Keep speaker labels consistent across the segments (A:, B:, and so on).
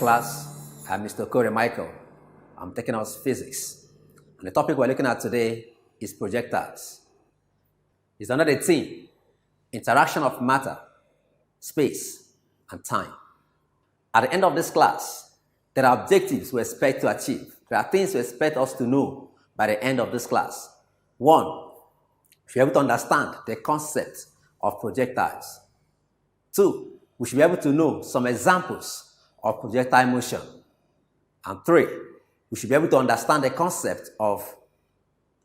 A: class. I'm Mr. Corey Michael. I'm taking us physics. And the topic we're looking at today is projectiles. It's another theme, interaction of matter, space, and time. At the end of this class, there are objectives we expect to achieve. There are things we expect us to know by the end of this class. One, we should be able to understand the concept of projectiles. Two, we should be able to know some examples of projectile motion. And three, we should be able to understand the concept of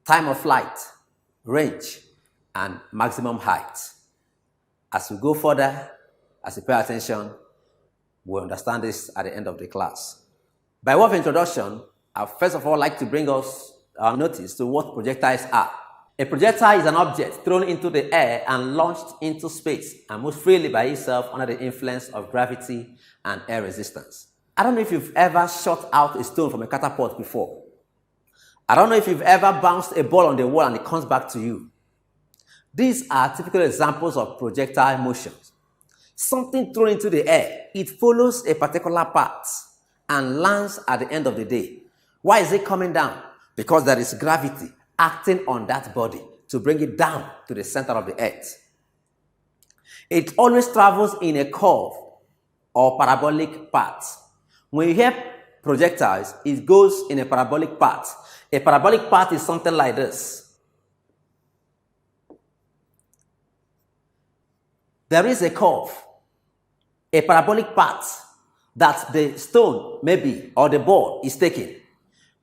A: time of flight, range, and maximum height. As we go further, as we pay attention, we'll understand this at the end of the class. By way of introduction, I first of all like to bring us our notice to what projectiles are. A projectile is an object thrown into the air and launched into space and moves freely by itself under the influence of gravity and air resistance. I don't know if you've ever shot out a stone from a catapult before. I don't know if you've ever bounced a ball on the wall and it comes back to you. These are typical examples of projectile motions. Something thrown into the air, it follows a particular path and lands at the end of the day. Why is it coming down? Because there is gravity acting on that body to bring it down to the center of the earth. It always travels in a curve or parabolic path. When you hear projectiles, it goes in a parabolic path. A parabolic path is something like this. There is a curve, a parabolic path that the stone maybe or the ball is taking,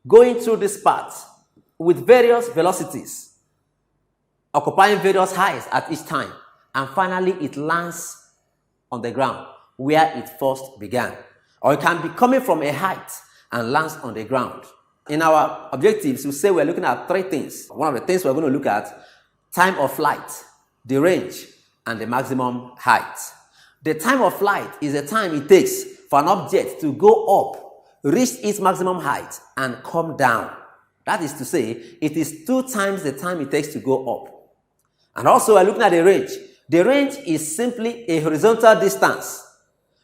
A: going through this path with various velocities, occupying various heights at each time, and finally it lands on the ground where it first began. Or it can be coming from a height and lands on the ground. In our objectives, we say we're looking at three things. One of the things we're going to look at, time of flight, the range, and the maximum height. The time of flight is the time it takes for an object to go up, reach its maximum height, and come down. That is to say, it is 2 times the time it takes to go up. And also, we're looking at the range. The range is simply a horizontal distance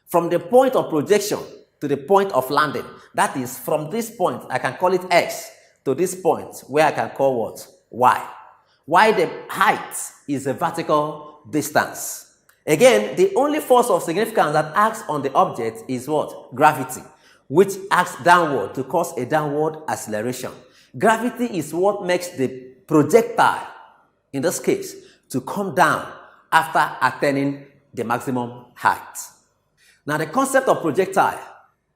A: from the point of projection to the point of landing. That is, from this point, I can call it X, to this point, where I can call what? Y. Y, the height, is a vertical distance. Again, the only force of significance that acts on the object is what? Gravity, which acts downward to cause a downward acceleration. Gravity is what makes the projectile, in this case, to come down after attaining the maximum height. Now, the concept of projectile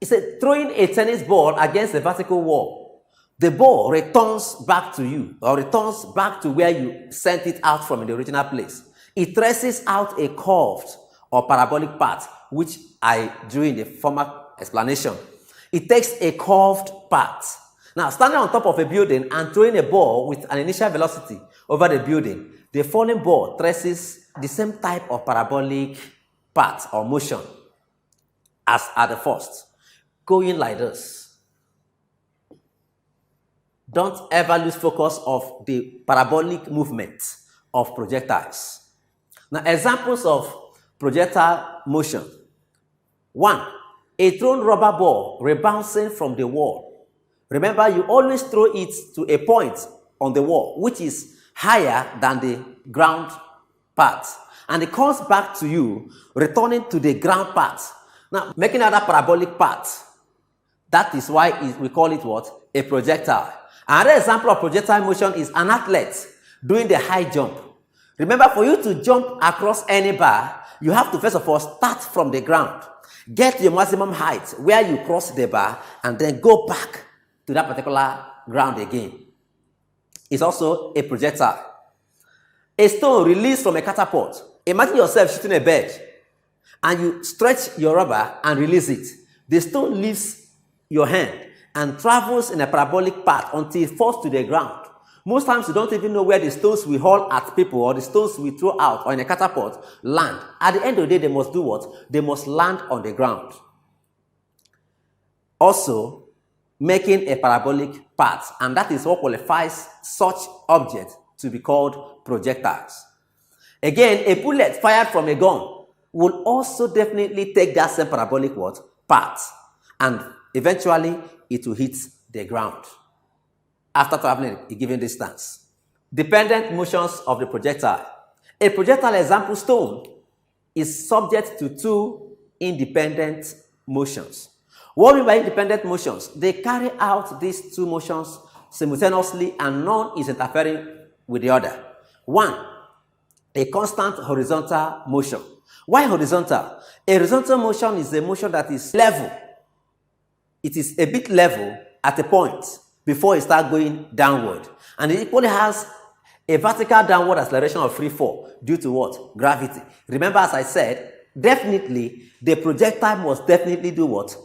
A: is throwing a tennis ball against a vertical wall. The ball returns back to you, or returns back to where you sent it out from in the original place. It traces out a curved or parabolic path, which I drew in the former explanation. It takes a curved path. Now, standing on top of a building and throwing a ball with an initial velocity over the building, the falling ball traces the same type of parabolic path or motion as at the first, going like this. Don't ever lose focus of the parabolic movement of projectiles. Now, examples of projectile motion. 1. A thrown rubber ball rebouncing from the wall. Remember, you always throw it to a point on the wall, which is higher than the ground part. And it comes back to you, returning to the ground part. Now, making another parabolic path. That is why we call it what? A projectile. Another example of projectile motion is an athlete doing the high jump. Remember, for you to jump across any bar, you have to first of all start from the ground, get to your maximum height where you cross the bar, and then go back to that particular ground again. It's also a projectile. A stone released from a catapult. Imagine yourself shooting a bird, and you stretch your rubber and release it. The stone leaves your hand and travels in a parabolic path until it falls to the ground. Most times you don't even know where the stones we hurl at people or the stones we throw out or in a catapult land. At the end of the day, they must do what? They must land on the ground. Also, making a parabolic path, and that is what qualifies such objects to be called projectiles. Again, a bullet fired from a gun will also definitely take that same parabolic path. and eventually it will hit the ground after traveling a given distance. Dependent motions of the projectile. A projectile example stone is subject to two independent motions. What we mean by independent motions? They carry out these two motions simultaneously and none is interfering with the other. One, a constant horizontal motion. Why horizontal? A horizontal motion is a motion that is level. It is a bit level at a point before it starts going downward. And it equally has a vertical downward acceleration of free fall due to what? Gravity. Remember, as I said, definitely the projectile must definitely do what?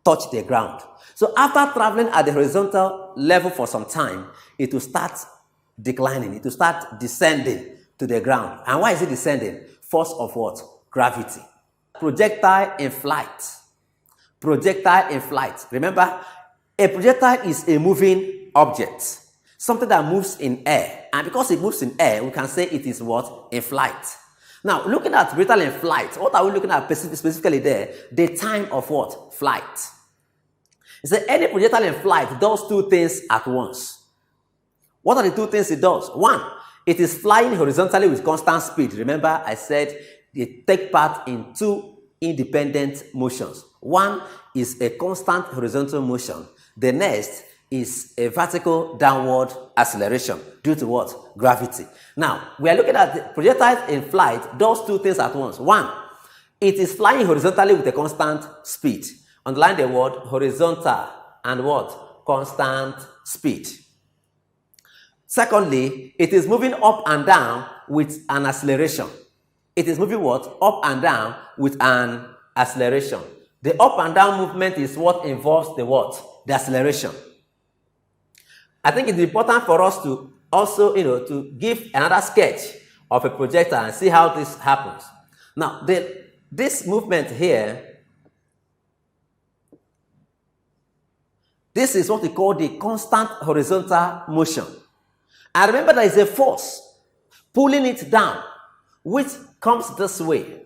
A: Touch the ground. So after traveling at the horizontal level for some time, it will start declining. It will start descending to the ground. And why is it descending? Force of what? Gravity. Projectile in flight. Projectile in flight. Remember, a projectile is a moving object. Something that moves in air. And because it moves in air, we can say it is what? In flight. Now, looking at projectile in flight, what are we looking at specifically there? The time of what? Flight. It's that any projectile in flight does two things at once. What are the two things it does? One, it is flying horizontally with constant speed. Remember, I said it takes part in two independent motions. One is a constant horizontal motion. The next is a vertical downward acceleration due to what? Gravity. Now, we are looking at the projectile in flight does two things at once. One, it is flying horizontally with a constant speed. Underline the word horizontal and what? Constant speed. Secondly, it is moving up and down with an acceleration. It is moving what? Up and down with an acceleration. The up and down movement is what involves the what? The acceleration. I think it's important for us to also, to give another sketch of a projectile and see how this happens. Now, this movement here, this is what we call the constant horizontal motion. And remember, there is a force pulling it down, which comes this way.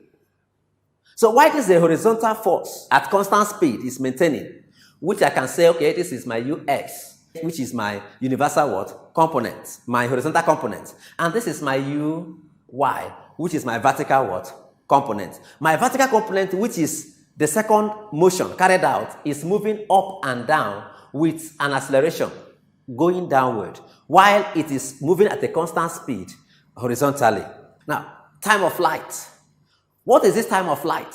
A: So why this is a horizontal force at constant speed is maintaining, which I can say, okay, this is my ux, which is my universal what? Component, my horizontal component. And this is my uy, which is my vertical what? Component. My vertical component, which is the second motion carried out, is moving up and down with an acceleration going downward, while it is moving at a constant speed horizontally. Now, time of flight. What is this time of flight?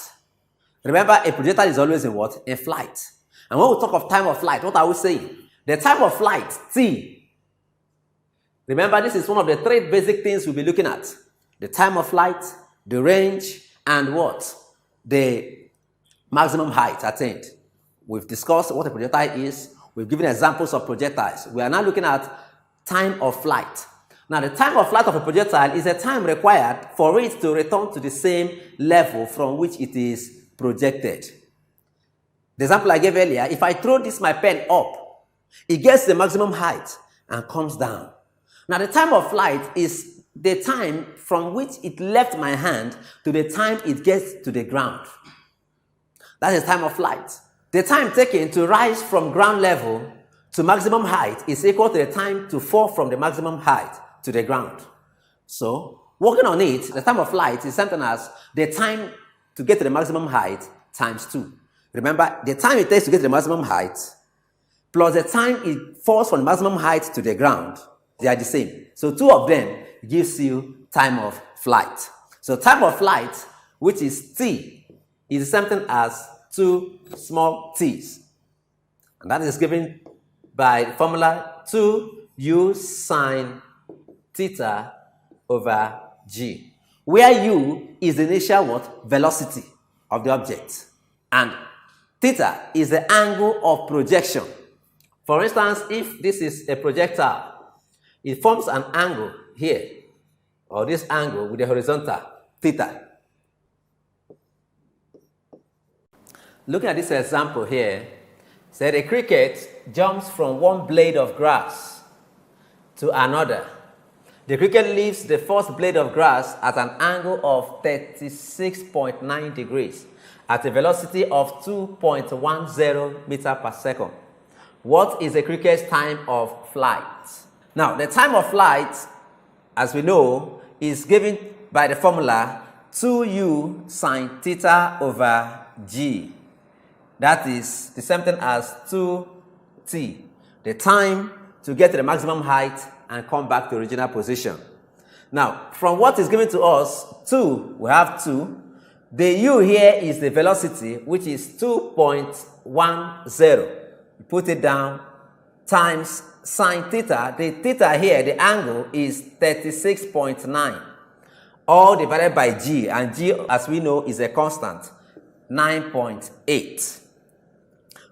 A: Remember, a projectile is always in what? In flight. And when we talk of time of flight, what are we saying? The time of flight, t. Remember, this is one of the three basic things we'll be looking at. The time of flight, the range, and what? The maximum height attained. We've discussed what a projectile is. We've given examples of projectiles. We are now looking at time of flight. Now, the time of flight of a projectile is a time required for it to return to the same level from which it is projected. The example I gave earlier, if I throw my pen up, it gets the maximum height and comes down. Now, the time of flight is the time from which it left my hand to the time it gets to the ground. That is time of flight. The time taken to rise from ground level to maximum height is equal to the time to fall from the maximum height to the ground. So, working on it, the time of flight is something as the time to get to the maximum height times 2. Remember, the time it takes to get to the maximum height plus the time it falls from the maximum height to the ground, they are the same. So, 2 of them gives you time of flight. So, time of flight, which is t, is something as 2 small t's. And that is given by the formula 2u sine theta over g, where u is the initial what? Velocity of the object. And theta is the angle of projection. For instance, if this is a projectile, it forms an angle here, or this angle with the horizontal theta. Looking at this example here, said a cricket jumps from one blade of grass to another. The cricket leaves the first blade of grass at an angle of 36.9 degrees at a velocity of 2.10 meters per second. What is a cricket's time of flight? Now, the time of flight, as we know, is given by the formula 2u sine theta over g. That is the same thing as 2t, the time to get to the maximum height and come back to original position. Now, from what is given to us, 2, we have 2. The u here is the velocity, which is 2.10. You put it down, times sine theta. The theta here, the angle, is 36.9. All divided by g, and g, as we know, is a constant, 9.8.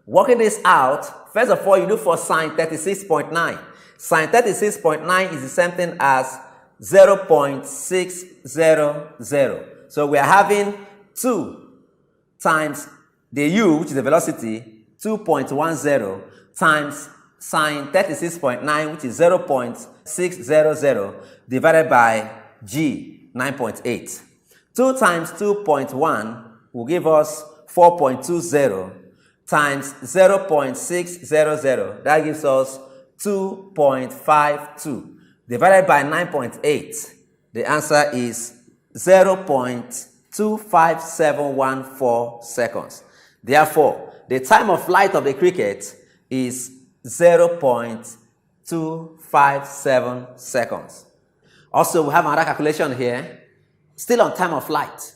A: Working this out, first of all, you look for sine 36.9. Sine 36.9 is the same thing as 0.600. So we are having 2 times the u, which is the velocity, 2.10, times sine 36.9, which is 0.600, divided by g, 9.8. 2 times 2.1 will give us 4.20, times 0.600, that gives us 2.52. Divided by 9.8, the answer is 0.25714 seconds. Therefore, the time of flight of the cricket is 0.257 seconds. Also, we have another calculation here, still on time of flight.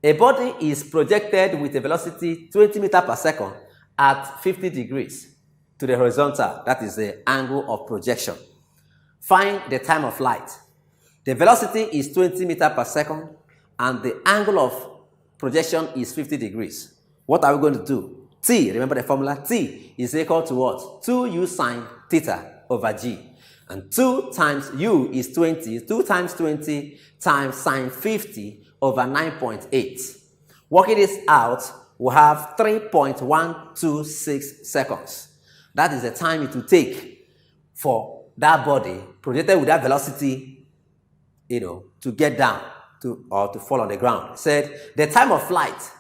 A: A body is projected with a velocity 20 meters per second at 50 degrees to the horizontal, that is the angle of projection. Find the time of flight. The velocity is 20 meters per second and the angle of projection is 50 degrees. What are we going to do? T, remember the formula? T is equal to what? 2u sine theta over g. And 2 times u is 20. 2 times 20 times sine 50 over 9.8. Working this out, we have 3.126 seconds. That is the time it will take for that body projected with that velocity, to get down or to fall on the ground. Said the time of flight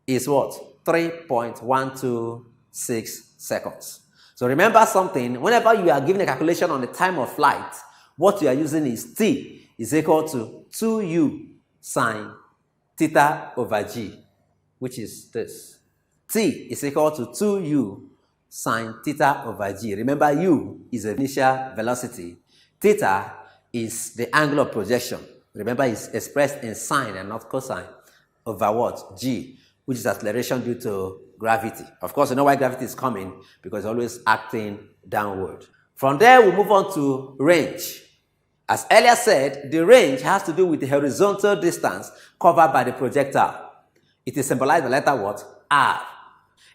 A: is what? 3.126 seconds. So remember something, whenever you are given a calculation on the time of flight, what you are using is T is equal to 2u sine theta over g, which is this. T is equal to 2u sine theta over g. Remember, u is the initial velocity. Theta is the angle of projection. Remember, it's expressed in sine and not cosine over what? G, which is acceleration due to gravity. Of course, you know why gravity is coming, because it's always acting downward. From there, we move on to range. As earlier said, the range has to do with the horizontal distance covered by the projectile. It is symbolized by the letter what? R.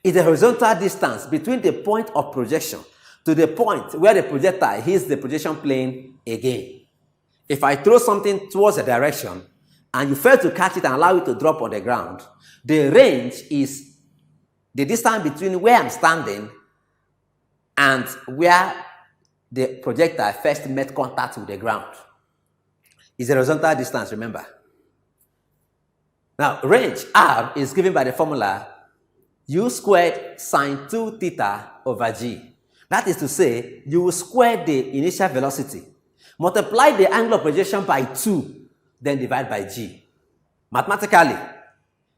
A: It's the horizontal distance between the point of projection to the point where the projectile hits the projection plane again. If I throw something towards a direction and you fail to catch it and allow it to drop on the ground, the range is the distance between where I'm standing and where the projectile first made contact with the ground. It's a horizontal distance, remember. Now, range R is given by the formula u squared sine 2 theta over g. That is to say, you will square the initial velocity, multiply the angle of projection by 2, then divide by g. Mathematically,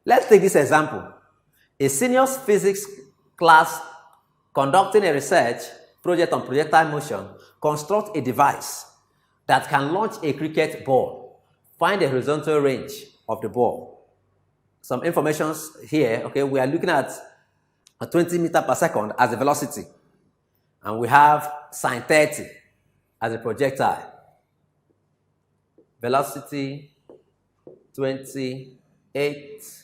A: let's take this example. A senior physics class conducting a research project on projectile motion construct a device that can launch a cricket ball. Find the horizontal range of the ball. Some information here, okay, we are looking at 20 meters per second as the velocity. And we have sine 30 as a projectile. Velocity 28.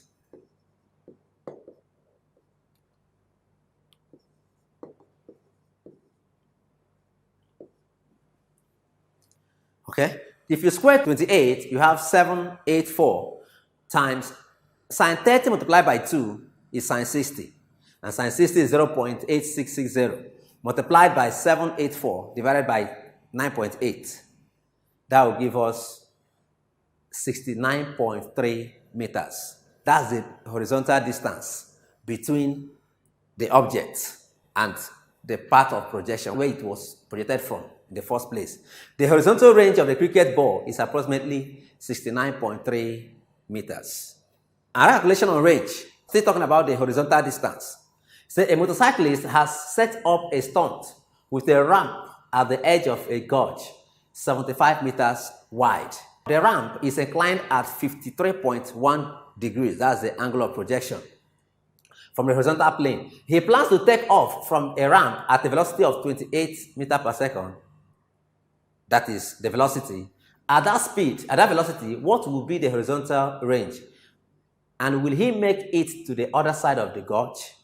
A: Okay, if you square 28, you have 784 times sine 30 multiplied by 2 is sine 60. And sine 60 is 0.8660 multiplied by 784 divided by 9.8. That will give us 69.3 meters. That's the horizontal distance between the object and the path of projection where it was projected from in the first place. The horizontal range of the cricket ball is approximately 69.3 meters. Another calculation on range, still talking about the horizontal distance. Say a motorcyclist has set up a stunt with a ramp at the edge of a gorge, 75 meters wide. The ramp is inclined at 53.1 degrees. That's the angle of projection from the horizontal plane. He plans to take off from a ramp at a velocity of 28 meters per second. That is the velocity. At that speed, at that velocity, what will be the horizontal range? And will he make it to the other side of the gorge?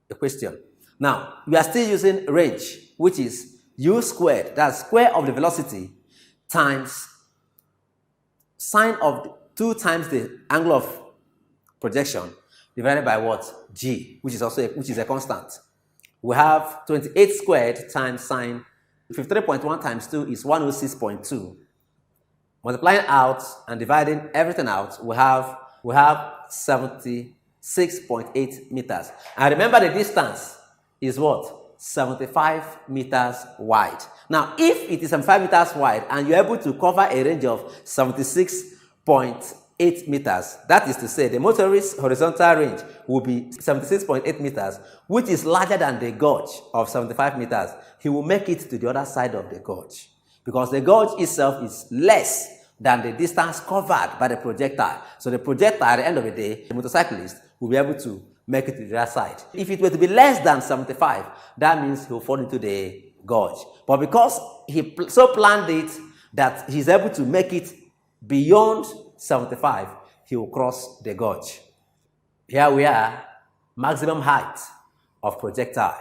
A: The question. Now, we are still using range, which is u squared, that's square of the velocity, times sine of 2 times the angle of projection, divided by what? G, which is a constant. We have 28 squared times sine 53.1 times 2 is 106.2. Multiplying out and dividing everything out, we have 76.8 meters. And remember the distance is what? 75 meters wide. Now, if it is 75 meters wide and you're able to cover a range of 76.8 meters, that is to say the motorist's horizontal range will be 76.8 meters, which is larger than the gorge of 75 meters. He will make it to the other side of the gorge because the gorge itself is less than the distance covered by the projectile. So the projectile, at the end of the day, the motorcyclist will be able to make it to the other side. If it were to be less than 75, that means he'll fall into the gorge. But because he so planned it that he's able to make it beyond 75, he will cross the gorge. Here we are, maximum height of projectile.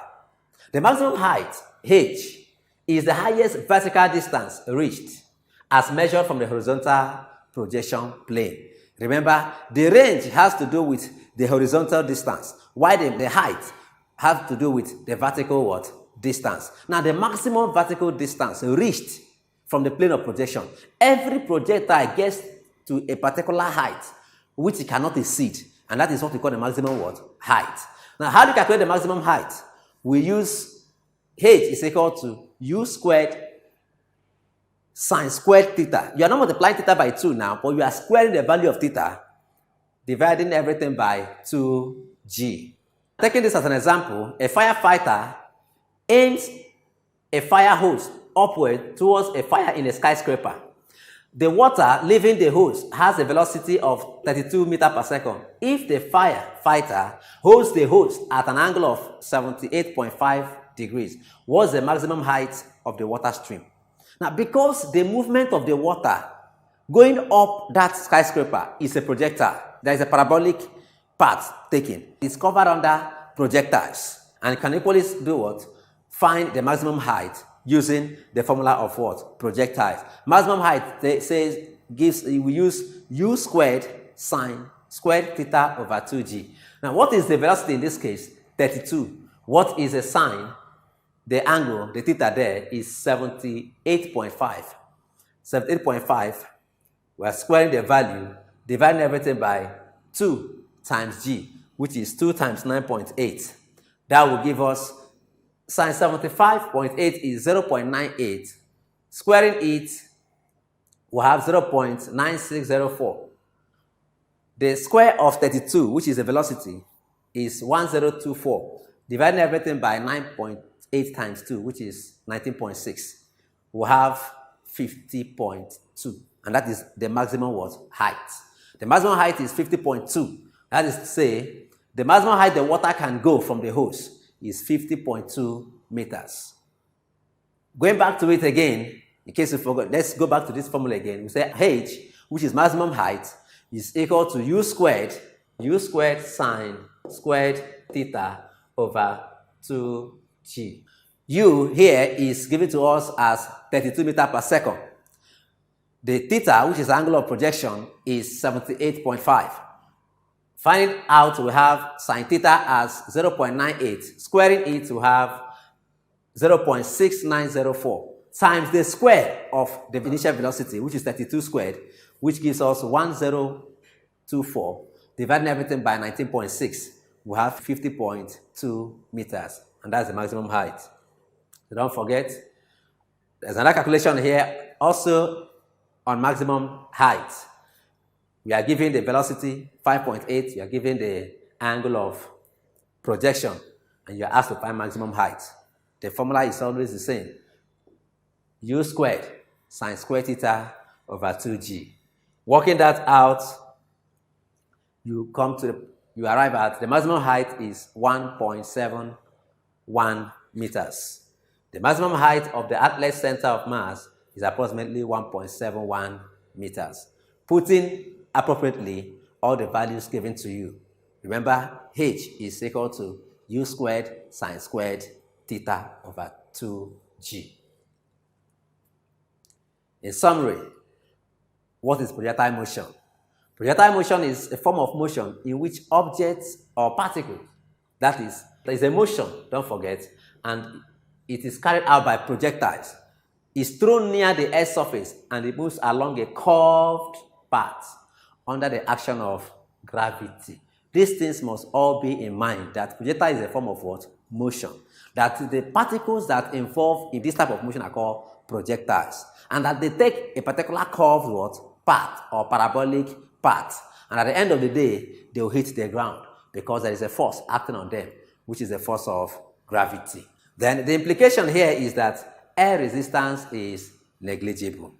A: The maximum height, h, is the highest vertical distance reached as measured from the horizontal projection plane. Remember, the range has to do with the horizontal distance, while the height has to do with the vertical what? Distance. Now, the maximum vertical distance reached from the plane of projection, every projectile gets to a particular height which it cannot exceed, and that is what we call the maximum what? Height. Now, how do you calculate the maximum height? We use h is equal to u squared sine squared theta. You are not multiplying theta by 2 now, but you are squaring the value of theta, dividing everything by 2g. Taking this as an example, a firefighter aims a fire hose upward towards a fire in a skyscraper. The water leaving the hose has a velocity of 32 meters per second. If the firefighter holds the hose at an angle of 78.5 degrees, what's the maximum height of the water stream? Now, because the movement of the water going up that skyscraper is a projectile, there is a parabolic path taken. It's covered under projectiles. And you can equally do what? Find the maximum height using the formula of what? Projectiles. Maximum height we use u squared sine squared theta over 2g. Now, what is the velocity in this case? 32. What is the sine? The angle, the theta there is 78.5. 78.5, we are squaring the value, dividing everything by 2 times g, which is 2 times 9.8. That will give us sine 75.8 is 0.98. Squaring it, we have 0.9604. The square of 32, which is the velocity, is 1024. Dividing everything by 9.8 times 2, which is 19.6. We have 50.2. And that is the maximum what? Height. The maximum height is 50.2. That is to say, the maximum height the water can go from the hose is 50.2 meters. Going back to it again, in case you forgot, let's go back to this formula again. We say h, which is maximum height, is equal to u squared sine squared theta over 2g. U here is given to us as 32 meters per second. The theta, which is the angle of projection, is 78.5. Finding out, we have sine theta as 0.98. Squaring it, we have 0.6904 times the square of the initial velocity, which is 32 squared, which gives us 1024. Dividing everything by 19.6, we have 50.2 meters, and that's the maximum height. So don't forget, there's another calculation here, also on maximum height. We are given the velocity 5.8, we are given the angle of projection, and you are asked to find maximum height. The formula is always the same. U squared sine squared theta over 2g. Working that out, you arrive at the maximum height is 1.71 meters. The maximum height of the Earth's center of mass is approximately 1.71 meters. Putting appropriately all the values given to you. Remember, h is equal to u squared sine squared theta over 2g. In summary, what is projectile motion? Projectile motion is a form of motion in which objects or particles, that is, there is a motion, don't forget, and it is carried out by projectiles, is thrown near the Earth's surface and it moves along a curved path under the action of gravity. These things must all be in mind, that projectile is a form of what? Motion. That the particles that involve in this type of motion are called projectiles, and that they take a particular curved what? Path or parabolic path, and at the end of the day, they will hit the ground because there is a force acting on them, which is the force of gravity. Then the implication here is that air resistance is negligible.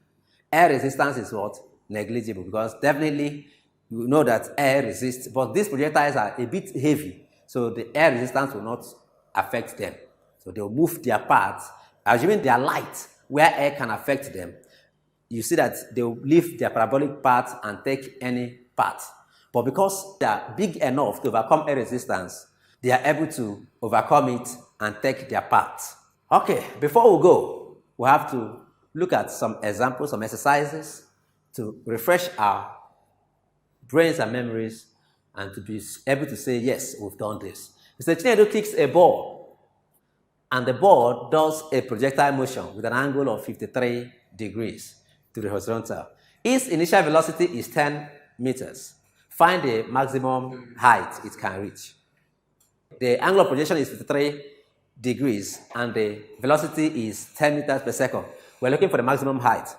A: Air resistance is what? Negligible, because definitely you know that air resists, but these projectiles are a bit heavy, so the air resistance will not affect them. So they will move their paths, assuming they are light, where air can affect them. You see that they will leave their parabolic path and take any path. But because they are big enough to overcome air resistance, they are able to overcome it and take their path. Okay, before we go, we have to look at some examples, some exercises to refresh our brains and memories and to be able to say, yes, we've done this. Mr. Chinedu kicks a ball, and the ball does a projectile motion with an angle of 53 degrees to the horizontal. Its initial velocity is 10 meters. Find the maximum height it can reach. The angle of projection is 53 degrees and the velocity is 10 meters per second. We're looking for the maximum height.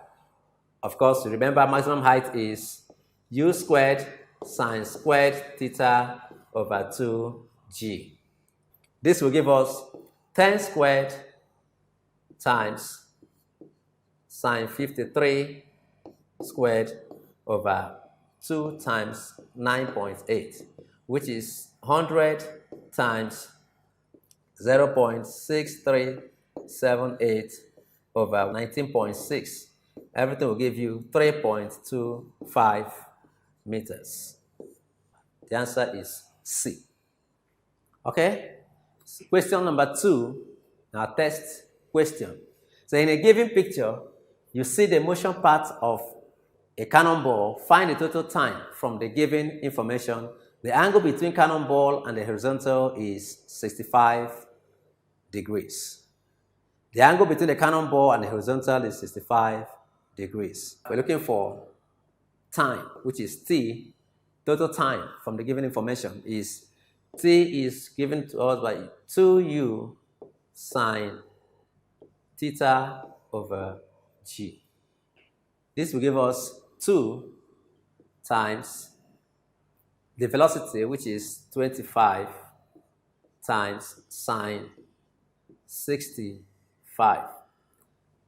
A: Of course, remember maximum height is u squared sine squared theta over 2g. This will give us 10 squared times sine 53 squared over 2 times 9.8, which is 100 times 0.6378 over 19.6. Everything will give you 3.25 meters. The answer is C. Okay? Question number 2, our test question. So in a given picture, you see the motion path of a cannonball. Find the total time from the given information. The angle between cannonball and the horizontal is 65 degrees. The angle between the cannonball and the horizontal is 65 degrees. We're looking for time, which is t. Total time from the given information is t is given to us by 2u sine theta over g. This will give us 2 times the velocity, which is 25, times sine 65,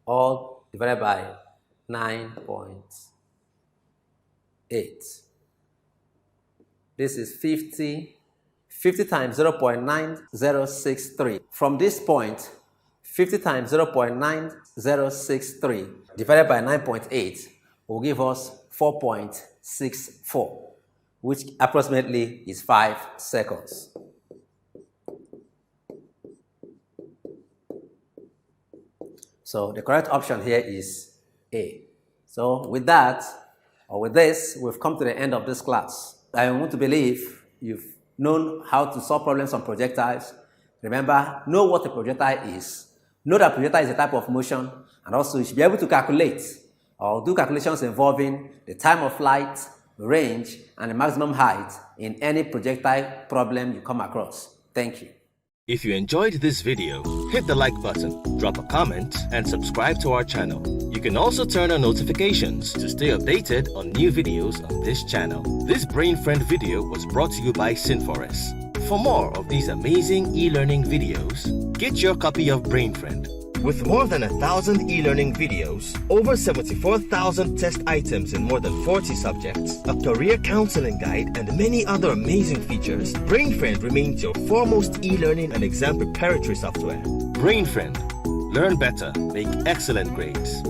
A: all divided by 9.8. This is 50 times 0.9063. From this point, 50 times 0.9063 divided by 9.8 will give us 4.64, which approximately is 5 seconds. So the correct option here is A. So with that, or with this, we've come to the end of this class. I want to believe you've known how to solve problems on projectiles. Remember, know what a projectile is. Know that projectile is a type of motion, and also you should be able to calculate or do calculations involving the time of flight, range, and the maximum height in any projectile problem you come across. Thank you.
B: If you enjoyed this video, hit the like button, drop a comment, and subscribe to our channel. You can also turn on notifications to stay updated on new videos on this channel. This Brain Friend video was brought to you by Synforest. For more of these amazing e-learning videos, get your copy of Brain Friend. With more than 1,000 e-learning videos, over 74,000 test items in more than 40 subjects, a career counseling guide, and many other amazing features, BrainFriend remains your foremost e-learning and exam preparatory software. BrainFriend. Learn better, make excellent grades.